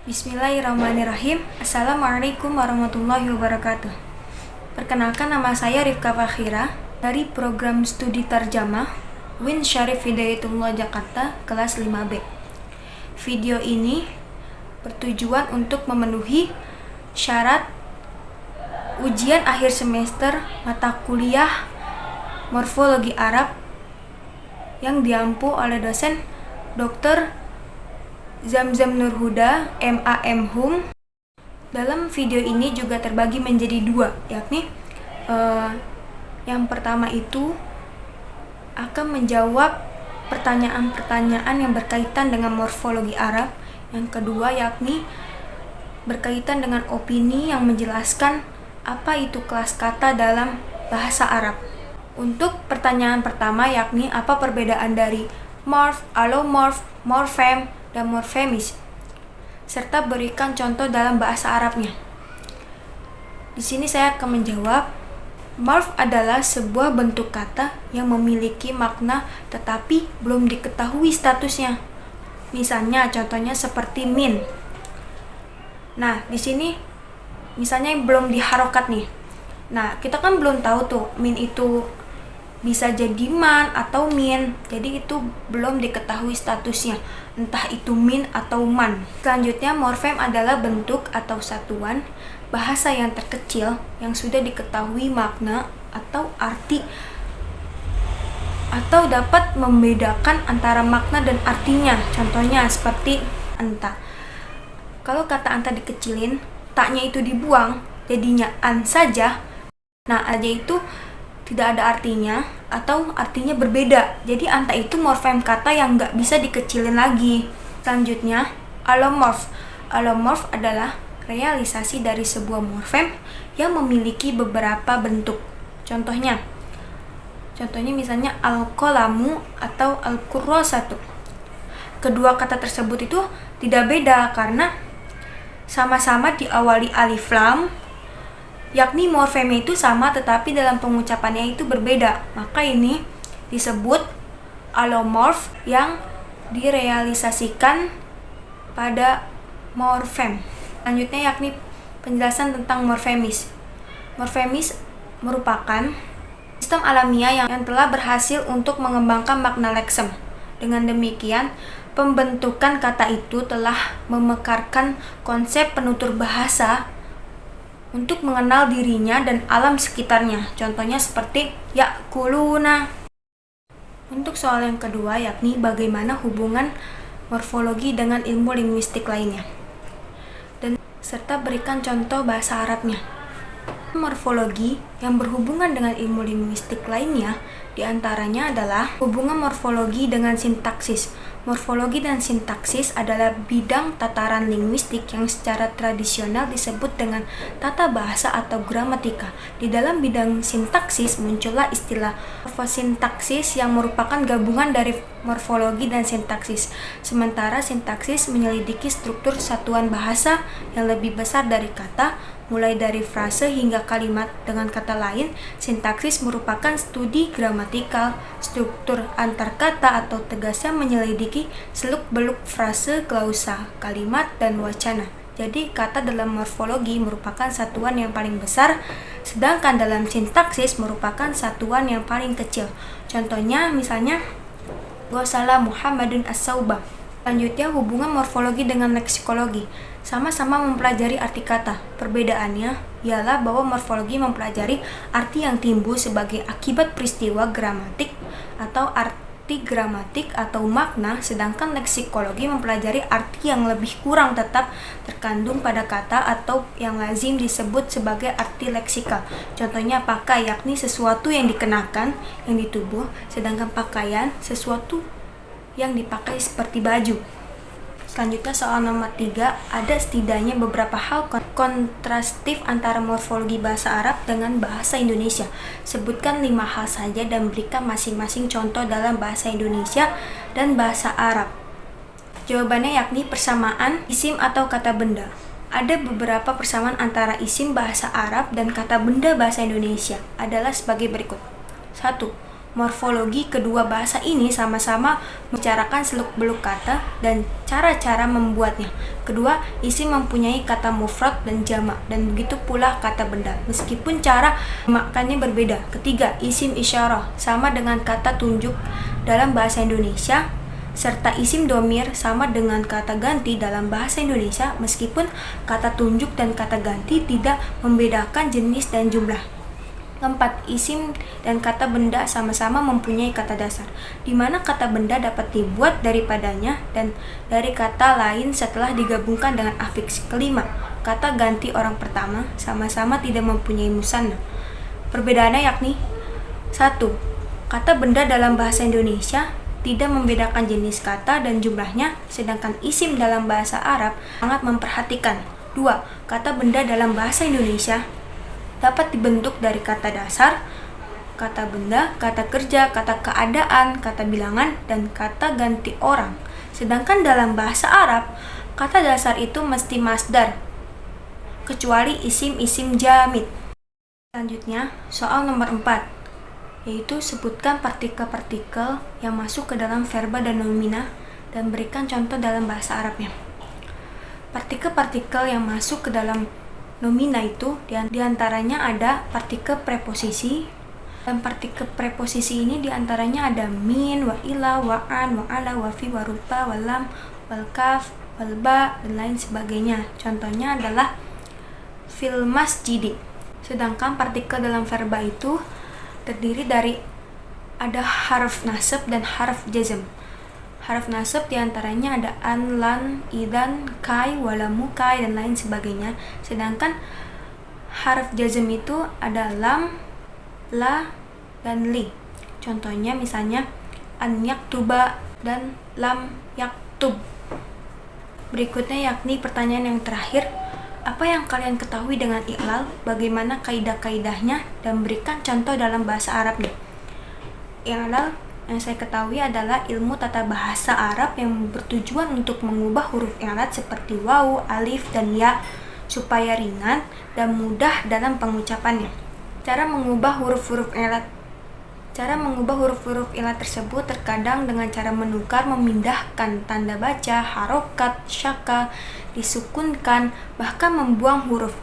Bismillahirrahmanirrahim. Assalamualaikum warahmatullahi wabarakatuh. Perkenalkan, nama saya Rifka Fakhira dari program studi Tarjamah Win Syarif Hidayatullah Jakarta kelas 5B. Video ini bertujuan untuk memenuhi syarat ujian akhir semester mata kuliah Morfologi Arab yang diampu oleh dosen Dr. Zamzam Nurhuda, MA MHum. Dalam video ini juga terbagi menjadi dua, yakni yang pertama itu akan menjawab pertanyaan-pertanyaan yang berkaitan dengan morfologi Arab. Yang kedua yakni berkaitan dengan opini yang menjelaskan apa itu kelas kata dalam bahasa Arab. Untuk pertanyaan pertama yakni apa perbedaan dari morf, alomorf, morfem, dan morfemis, serta berikan contoh dalam bahasa Arabnya. Di sini saya akan menjawab, morf adalah sebuah bentuk kata yang memiliki makna tetapi belum diketahui statusnya. Misalnya, contohnya seperti min. Nah, di sini misalnya belum diharokat nih. Nah, kita kan belum tahu tuh min itu bisa jadi man atau min, jadi itu belum diketahui statusnya, entah itu min atau man. Selanjutnya, morfem adalah bentuk atau satuan bahasa yang terkecil yang sudah diketahui makna atau arti atau dapat membedakan antara makna dan artinya. Contohnya seperti anta. Kalau kata anta dikecilin, taknya itu dibuang, jadinya an saja. Nah, aja itu tidak ada artinya atau artinya berbeda. Jadi anta itu morfem kata yang nggak bisa dikecilin lagi. Selanjutnya, alomorf. Alomorf adalah realisasi dari sebuah morfem yang memiliki beberapa bentuk. Contohnya misalnya al-qalamu atau al-kurrasatu. Kedua kata tersebut itu tidak beda karena sama-sama diawali alif lam, yakni morfemnya itu sama tetapi dalam pengucapannya itu berbeda. Maka ini disebut alomorf yang direalisasikan pada morfem. Selanjutnya yakni penjelasan tentang morfemis. Morfemis merupakan sistem alamiah yang telah berhasil untuk mengembangkan makna leksem. Dengan demikian, pembentukan kata itu telah memekarkan konsep penutur bahasa untuk mengenal dirinya dan alam sekitarnya. Contohnya seperti yakuluna. Untuk soal yang kedua yakni bagaimana hubungan morfologi dengan ilmu linguistik lainnya, dan serta berikan contoh bahasa Arabnya. Morfologi yang berhubungan dengan ilmu linguistik lainnya diantaranya adalah hubungan morfologi dengan sintaksis. Morfologi dan sintaksis adalah bidang tataran linguistik yang secara tradisional disebut dengan tata bahasa atau gramatika. Di dalam bidang sintaksis muncullah istilah morfosintaksis yang merupakan gabungan dari morfologi dan sintaksis. Sementara sintaksis menyelidiki struktur satuan bahasa yang lebih besar dari kata, mulai dari frase hingga kalimat. Dengan kata lain, sintaksis merupakan studi gramatikal, struktur antar kata atau tegasnya menyelidiki seluk-beluk frase, klausa, kalimat, dan wacana. Jadi kata dalam morfologi merupakan satuan yang paling besar, sedangkan dalam sintaksis merupakan satuan yang paling kecil. Contohnya misalnya Ghasala Muhammadun as-Sauba. Selanjutnya, hubungan morfologi dengan leksikologi. Sama-sama mempelajari arti kata. Perbedaannya ialah bahwa morfologi mempelajari arti yang timbul sebagai akibat peristiwa gramatik atau arti gramatik atau makna, sedangkan leksikologi mempelajari arti yang lebih kurang tetap terkandung pada kata atau yang lazim disebut sebagai arti leksikal. Contohnya pakai, yakni sesuatu yang dikenakan, yang ditubuh, sedangkan pakaian sesuatu yang dipakai seperti baju. Selanjutnya soal nomor 3, ada setidaknya beberapa hal kontrastif antara morfologi bahasa Arab dengan bahasa Indonesia. Sebutkan 5 hal saja dan berikan masing-masing contoh dalam bahasa Indonesia dan bahasa Arab. Jawabannya yakni persamaan isim atau kata benda. Ada beberapa persamaan antara isim bahasa Arab dan kata benda bahasa Indonesia adalah sebagai berikut. 1. Morfologi kedua bahasa ini sama-sama membicarakan seluk-beluk kata dan cara-cara membuatnya. Kedua, isim mempunyai kata mufrad dan jamak, dan begitu pula kata benda, meskipun cara memakannya berbeda. Ketiga, isim isyarah sama dengan kata tunjuk dalam bahasa Indonesia, serta isim domir sama dengan kata ganti dalam bahasa Indonesia, meskipun kata tunjuk dan kata ganti tidak membedakan jenis dan jumlah. Keempat, isim dan kata benda sama-sama mempunyai kata dasar, di mana kata benda dapat dibuat daripadanya dan dari kata lain setelah digabungkan dengan afiks. Kelima, kata ganti orang pertama sama-sama tidak mempunyai musanna. Perbedaannya yakni 1. Kata benda dalam bahasa Indonesia tidak membedakan jenis kata dan jumlahnya, sedangkan isim dalam bahasa Arab sangat memperhatikan. 2. Kata benda dalam bahasa Indonesia dapat dibentuk dari kata dasar, kata benda, kata kerja, kata keadaan, kata bilangan, dan kata ganti orang. Sedangkan dalam bahasa Arab, kata dasar itu mesti masdar, kecuali isim-isim jamid. Selanjutnya, soal nomor 4, yaitu sebutkan partikel-partikel yang masuk ke dalam verba dan nomina dan berikan contoh dalam bahasa Arabnya. Partikel-partikel yang masuk ke dalam nomina itu diantaranya ada partikel preposisi, dan partikel preposisi ini diantaranya ada min, wa ila, wa an, wa ala, wa fi, wa rupa, wa lam, wal kaf, wal ba, dan lain sebagainya. Contohnya adalah fil masjidi. Sedangkan partikel dalam verba itu terdiri dari ada harf nasab dan harf jazm. Harf nasab diantaranya ada an, lan, idan, kai, walamu, kai, dan lain sebagainya. Sedangkan harf jazm itu ada lam, la, dan li. Contohnya misalnya an yaktuba dan lam yaktub. Berikutnya yakni pertanyaan yang terakhir. Apa yang kalian ketahui dengan i'lal? Bagaimana kaidah-kaidahnya? Dan berikan contoh dalam bahasa Arabnya. I'lal yang saya ketahui adalah ilmu tata bahasa Arab yang bertujuan untuk mengubah huruf i'rad seperti waw, alif, dan ya supaya ringan dan mudah dalam pengucapannya. Cara mengubah huruf-huruf i'rad tersebut terkadang dengan cara menukar, memindahkan tanda baca, harokat, syaka, disukunkan, bahkan membuang huruf.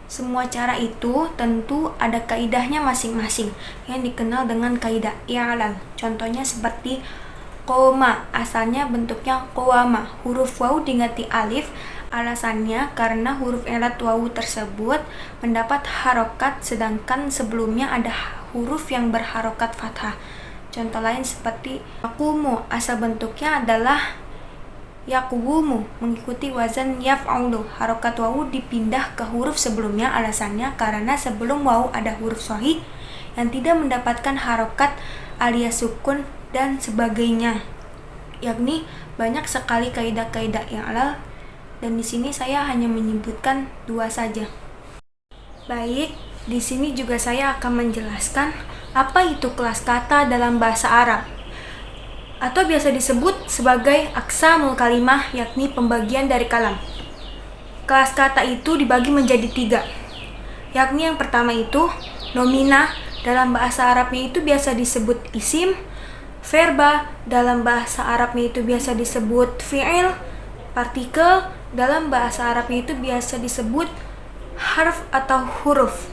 Semua cara itu tentu ada kaidahnya masing-masing yang dikenal dengan kaidah i'lal. Contohnya seperti qoma, asalnya bentuknya qawama, huruf waw diganti alif. Alasannya karena huruf i'rad waw tersebut mendapat harokat sedangkan sebelumnya ada huruf yang berharokat fathah. Contoh lain seperti yaqumu, asal bentuknya adalah yaqumu, mengikuti wazan yaf'ulu. Harokat wawu dipindah ke huruf sebelumnya, alasannya karena sebelum wawu ada huruf shahih yang tidak mendapatkan harokat alias sukun dan sebagainya. Yakni banyak sekali kaidah-kaidah i'lal, dan di sini saya hanya menyebutkan 2 saja. Baik, di sini juga saya akan menjelaskan apa itu kelas kata dalam bahasa Arab, atau biasa disebut sebagai aqsamul kalimah, yakni pembagian dari kalam. Kelas kata itu dibagi menjadi 3, yakni yang pertama itu nomina, dalam bahasa Arabnya itu biasa disebut isim. Verba, dalam bahasa Arabnya itu biasa disebut fi'il. Partikel, dalam bahasa Arabnya itu biasa disebut harf atau huruf.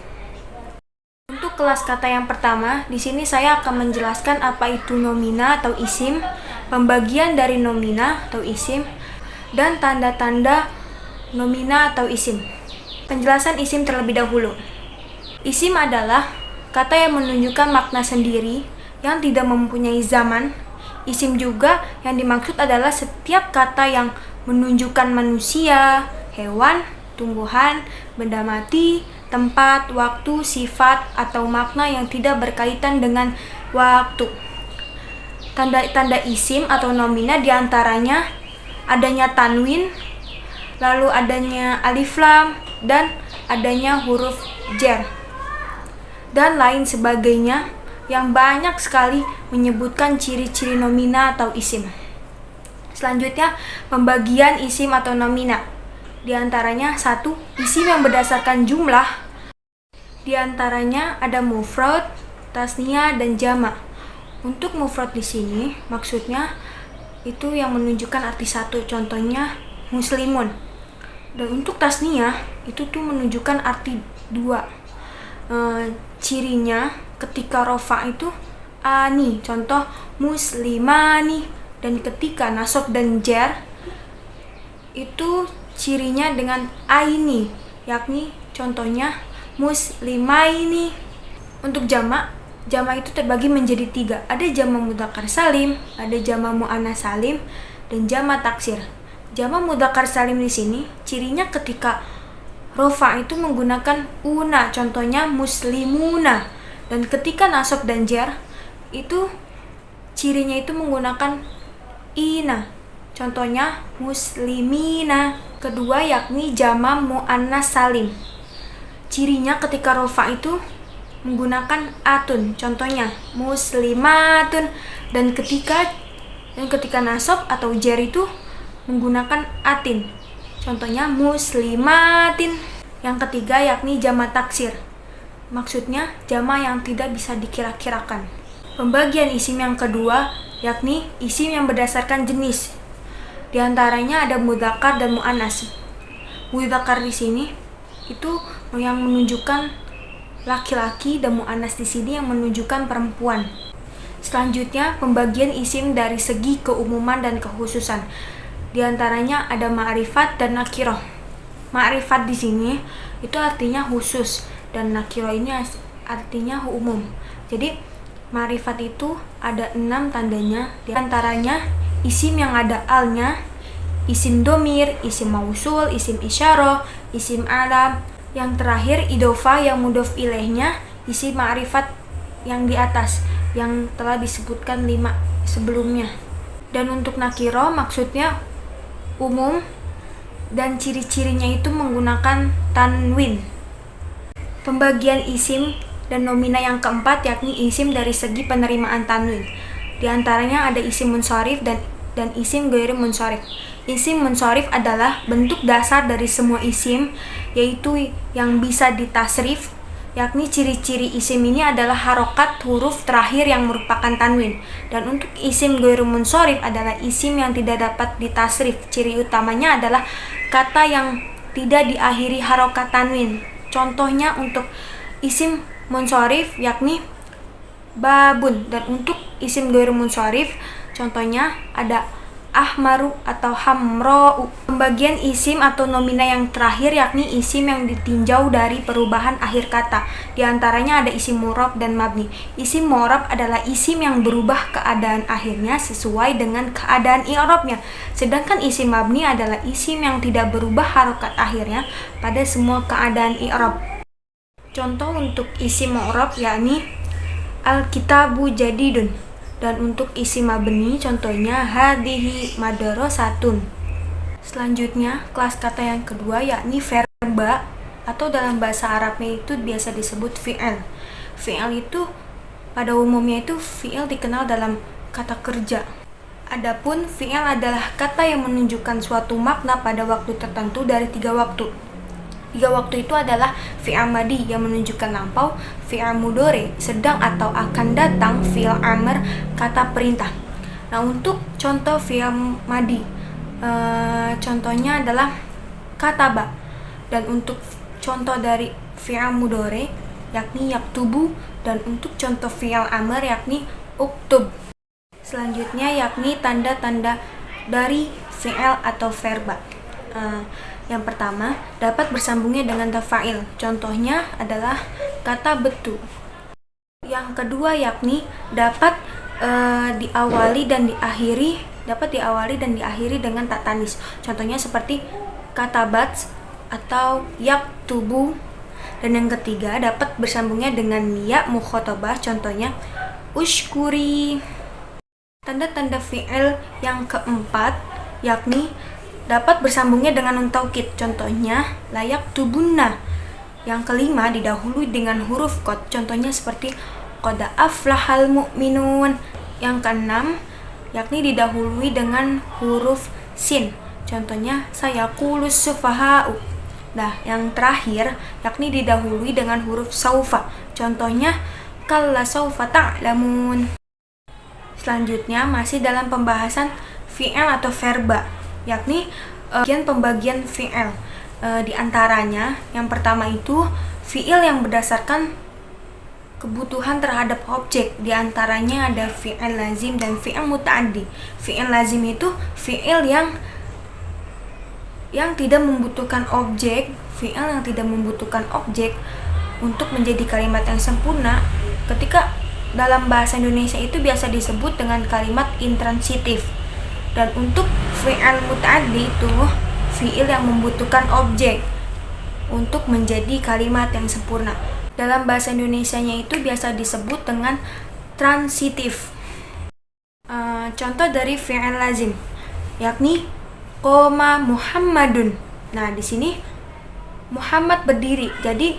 Untuk kelas kata yang pertama, di sini saya akan menjelaskan apa itu nomina atau isim, pembagian dari nomina atau isim, dan tanda-tanda nomina atau isim. Penjelasan isim terlebih dahulu. Isim adalah kata yang menunjukkan makna sendiri yang tidak mempunyai zaman. Isim juga yang dimaksud adalah setiap kata yang menunjukkan manusia, hewan, tumbuhan, benda mati, tempat, waktu, sifat, atau makna yang tidak berkaitan dengan waktu. Tanda-tanda isim atau nomina diantaranya adanya tanwin, lalu adanya alif lam, dan adanya huruf jar, dan lain sebagainya yang banyak sekali menyebutkan ciri-ciri nomina atau isim. Selanjutnya, pembagian isim atau nomina. Di antaranya 1. Isim yang berdasarkan jumlah. Di antaranya ada mufrad, tasniyah, dan jamak. Untuk mufrad di sini maksudnya itu yang menunjukkan arti satu, contohnya muslimun. Dan untuk tasniyah itu tuh menunjukkan arti dua. Cirinya ketika rofa itu ani, contoh muslimani. Dan ketika nasab dan jar itu cirinya dengan aini, yakni contohnya muslimaini. Untuk jamak itu terbagi menjadi 3. Ada jamak mudzakkar salim, ada jamak muannats salim, dan jamak taksir. Jamak mudzakkar salim di sini cirinya ketika rofa itu menggunakan una, contohnya muslimuna. Dan ketika nasab dan jar itu cirinya itu menggunakan ina, contohnya muslimina. Kedua yakni jamak muannats salim. Cirinya ketika rofa itu menggunakan atun, contohnya muslimatun. Dan ketika nasab atau jar itu menggunakan atin, contohnya muslimatin. Yang ketiga yakni jamak taksir. Maksudnya jamak yang tidak bisa dikira-kirakan. Pembagian isim yang kedua yakni isim yang berdasarkan jenis. Di antaranya ada mudzakkar dan muannats. Mudzakkar di sini itu yang menunjukkan laki-laki dan muannats di sini yang menunjukkan perempuan. Selanjutnya pembagian isim dari segi keumuman dan kekhususan. Di antaranya ada ma'rifat dan nakirah. Ma'rifat di sini itu artinya khusus dan nakirah ini artinya umum. Jadi ma'rifat itu ada 6 tandanya. Di antaranya isim yang ada alnya, isim domir, isim mausul, isim isyarah, isim alam. Yang terakhir idhofah yang mudhof ilaihnya, isim ma'rifat yang di atas yang telah disebutkan 5 sebelumnya. Dan untuk nakirah maksudnya umum dan ciri-cirinya itu menggunakan tanwin. Pembagian isim dan nomina yang keempat yakni isim dari segi penerimaan tanwin. Di antaranya ada isim munsharif dan isim ghairu munsharif. Isim munsharif adalah bentuk dasar dari semua isim, yaitu yang bisa ditasrif, yakni ciri-ciri isim ini adalah harokat huruf terakhir yang merupakan tanwin. Dan untuk isim ghairu munsharif adalah isim yang tidak dapat ditasrif. Ciri utamanya adalah kata yang tidak diakhiri harokat tanwin. Contohnya untuk isim munsharif yakni babun. Dan untuk isim ghairu munsharif contohnya ada ahmaru atau hamra'u. Pembagian isim atau nomina yang terakhir yakni isim yang ditinjau dari perubahan akhir kata. Di antaranya ada isim mu'rab dan mabni. Isim mu'rab adalah isim yang berubah keadaan akhirnya sesuai dengan keadaan i'rabnya. Sedangkan isim mabni adalah isim yang tidak berubah harokat akhirnya pada semua keadaan i'rab. Contoh untuk isim mu'rab yakni al-kitabu jadidun. Dan untuk isim mabni contohnya hadhihi madrasatun. Selanjutnya kelas kata yang kedua yakni verba atau dalam bahasa Arabnya itu biasa disebut fi'il. Fi'il itu pada umumnya itu fi'il dikenal dalam kata kerja. Adapun fi'il adalah kata yang menunjukkan suatu makna pada waktu tertentu dari 3 waktu. 3 waktu itu adalah fi'il madi yang menunjukkan lampau, fi'il mudhari sedang atau akan datang, fi'il amr kata perintah. Nah, untuk contoh fi'il madi contohnya adalah kataba. Dan untuk contoh dari fi'il mudhari yakni yaktubu, dan untuk contoh fi'il amr yakni uktub. Selanjutnya yakni tanda-tanda dari fi'il atau verba. Yang pertama, dapat bersambungnya dengan tafa'il. Contohnya adalah kata betu. Yang kedua yakni dapat diawali dan diakhiri dengan tak tanis. Contohnya seperti kata bats atau yaktubu. Dan yang ketiga dapat bersambungnya dengan ya mukhatabah. Contohnya ushkuri. Tanda-tanda fi'il yang keempat yakni dapat bersambungnya dengan nun taukid. Contohnya layak tubunna. Yang kelima didahului dengan huruf qad. Contohnya seperti qad aflahal mu'minun. Yang keenam yakni didahului dengan huruf sin. Contohnya sayaqulus sufaha'u. Nah, yang terakhir yakni didahului dengan huruf saufa. Contohnya kalla saufa ta'lamun. Selanjutnya masih dalam pembahasan fi'il atau verba, yakni pembagian fi'il. Di antaranya yang pertama itu fi'il yang berdasarkan kebutuhan terhadap objek. Di antaranya ada fi'il lazim dan fi'il muta'addi. Fi'il lazim itu fi'il yang tidak membutuhkan objek, untuk menjadi kalimat yang sempurna. Ketika dalam bahasa Indonesia itu biasa disebut dengan kalimat intransitif. Dan untuk fi'il muta'addi itu fi'il yang membutuhkan objek untuk menjadi kalimat yang sempurna. Dalam bahasa Indonesianya itu biasa disebut dengan transitif. Contoh dari fi'il lazim, yakni qoma Muhammadun. Nah, di sini Muhammad berdiri. Jadi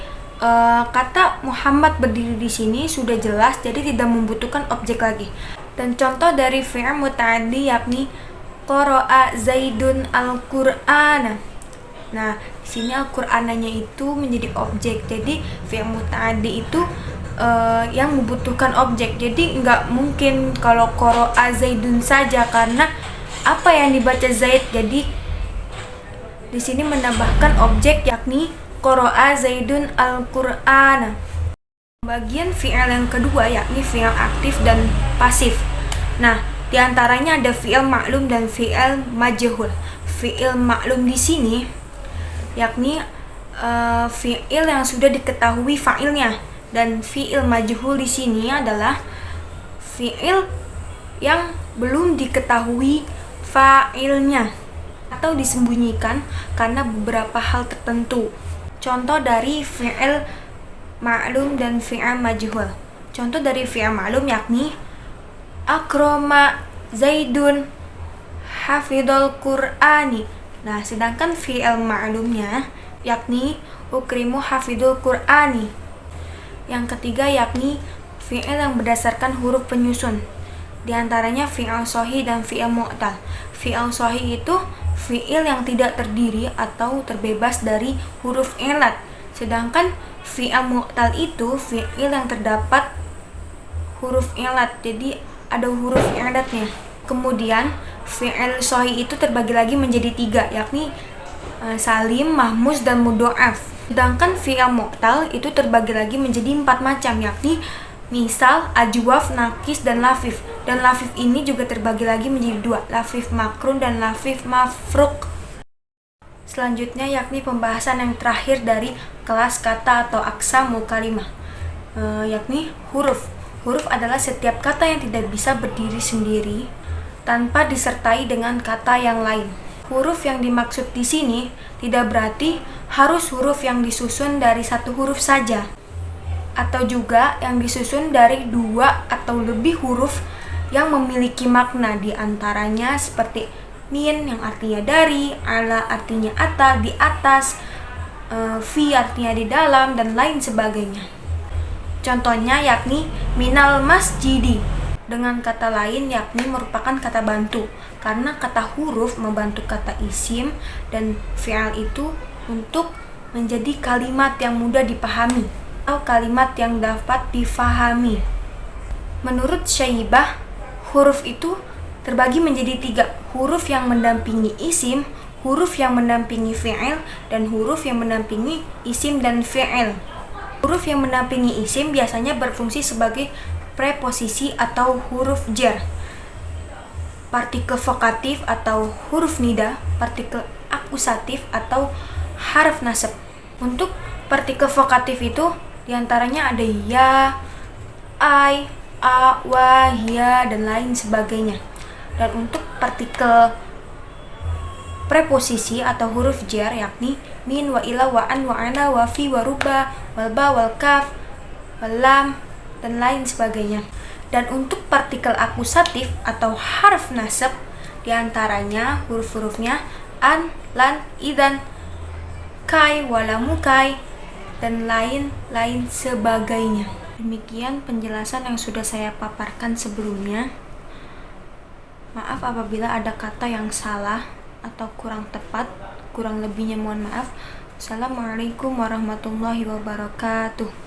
kata Muhammad berdiri di sini sudah jelas, jadi tidak membutuhkan objek lagi. Dan contoh dari fi'il muta'addi yakni qara'a Zaidun al-Qur'ana. Nah, di sini Al-Qur'ananya itu menjadi objek. Jadi fi'il muta'addi itu yang membutuhkan objek. Jadi nggak mungkin kalau qara'a Zaidun saja, karena apa yang dibaca Zaid. Jadi di sini menambahkan objek yakni qara'a Zaidun al-Qur'ana. Bagian fi'il yang kedua yakni fi'il aktif dan pasif. Nah, di antaranya ada fi'il ma'lum dan fi'il majhul. Fi'il ma'lum di sini yakni fi'il yang sudah diketahui fa'ilnya, dan fi'il majhul di sini adalah fi'il yang belum diketahui fa'ilnya atau disembunyikan karena beberapa hal tertentu. Contoh dari fi'il ma'lum dan fi'il majhul. Contoh dari fi'il ma'lum yakni akrama Zaidun hafidhal Qur'ani. Nah, sedangkan fi'il ma'lumnya yakni ukrimu hafidhul Qur'ani. Yang ketiga yakni fi'il yang berdasarkan huruf penyusun. Di antaranya fi'il sahih dan fi'il mu'tal. Fi'il sahih itu fi'il yang tidak terdiri atau terbebas dari huruf ilat. Sedangkan fi'il mu'tal itu fi'il yang terdapat huruf ilat, jadi ada huruf ilatnya. Kemudian fi'il sahih itu terbagi lagi menjadi 3, yakni salim, mahmuz, dan mudho'af. Sedangkan fi'il mu'tal itu terbagi lagi menjadi 4 macam, yakni misal, ajwaf, nakis, dan lafif. Dan lafif ini juga terbagi lagi menjadi 2, lafif makrun dan lafif mafruk. Selanjutnya yakni pembahasan yang terakhir dari kelas kata atau aqsamul kalimah, yakni huruf. Huruf adalah setiap kata yang tidak bisa berdiri sendiri tanpa disertai dengan kata yang lain. Huruf yang dimaksud di sini tidak berarti harus huruf yang disusun dari satu huruf saja, atau juga yang disusun dari 2 atau lebih huruf yang memiliki makna. Di antaranya seperti min yang artinya dari, ala artinya atas, di atas, fi artinya di dalam, dan lain sebagainya. Contohnya yakni minal masjidi. Dengan kata lain yakni merupakan kata bantu, karena kata huruf membantu kata isim dan fi'al itu untuk menjadi kalimat yang mudah dipahami atau kalimat yang dapat difahami. Menurut Syaibah, huruf itu terbagi menjadi 3, huruf yang mendampingi isim, huruf yang mendampingi fi'il, dan huruf yang mendampingi isim dan fi'il. Huruf yang mendampingi isim biasanya berfungsi sebagai preposisi atau huruf jar, partikel vokatif atau huruf nida, partikel akusatif atau harf nasab. Untuk partikel vokatif itu diantaranya ada ya, ai, a, wa, ya, dan lain sebagainya. Dan untuk partikel preposisi atau huruf jar yakni min, wa, ila, wa, an, wa, ana, wa, fi, wa, ruba, wal, ba, wal, kaf, wal, lam, dan lain sebagainya. Dan untuk partikel akusatif atau harf nasab diantaranya huruf-hurufnya an, lan, idan, kai, walamu kai, dan lain-lain sebagainya. Demikian penjelasan yang sudah saya paparkan sebelumnya. Maaf apabila ada kata yang salah atau kurang tepat, kurang lebihnya mohon maaf. Assalamualaikum warahmatullahi wabarakatuh.